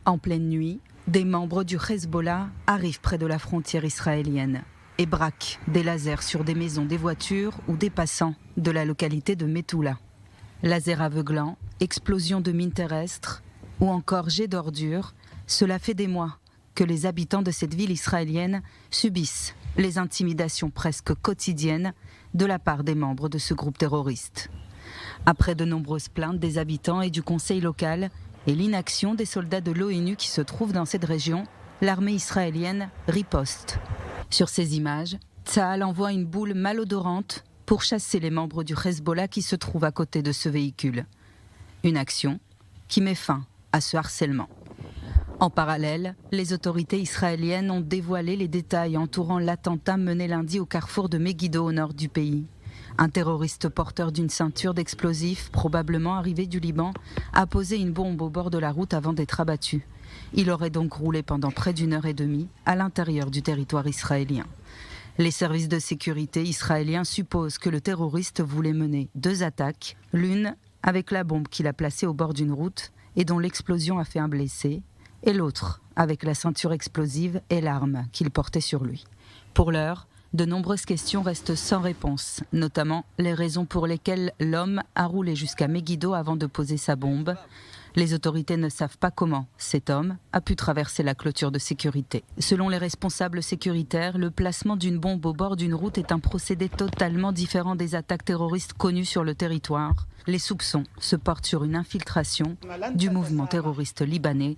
En pleine nuit, des membres du Hezbollah arrivent près de la frontière israélienne et braquent des lasers sur des maisons, des voitures ou des passants de la localité de Methoula. Lasers aveuglants, explosions de mines terrestres ou encore jets d'ordures, cela fait des mois que les habitants de cette ville israélienne subissent les intimidations presque quotidiennes de la part des membres de ce groupe terroriste. Après de nombreuses plaintes des habitants et du conseil local et l'inaction des soldats de l'ONU qui se trouvent dans cette région, l'armée israélienne riposte. Sur ces images, Tsahal envoie une boule malodorante pour chasser les membres du Hezbollah qui se trouvent à côté de ce véhicule. Une action qui met fin à ce harcèlement. En parallèle, les autorités israéliennes ont dévoilé les détails entourant l'attentat mené lundi au carrefour de Megiddo au nord du pays. Un terroriste porteur d'une ceinture d'explosifs, probablement arrivé du Liban, a posé une bombe au bord de la route avant d'être abattu. Il aurait donc roulé pendant près d'1h30 à l'intérieur du territoire israélien. Les services de sécurité israéliens supposent que le terroriste voulait mener 2 attaques, l'une avec la bombe qu'il a placée au bord d'une route et dont l'explosion a fait un blessé, et l'autre avec la ceinture explosive et l'arme qu'il portait sur lui. Pour l'heure, de nombreuses questions restent sans réponse, notamment les raisons pour lesquelles l'homme a roulé jusqu'à Megiddo avant de poser sa bombe. Les autorités ne savent pas comment cet homme a pu traverser la clôture de sécurité. Selon les responsables sécuritaires, le placement d'une bombe au bord d'une route est un procédé totalement différent des attaques terroristes connues sur le territoire. Les soupçons se portent sur une infiltration du mouvement terroriste libanais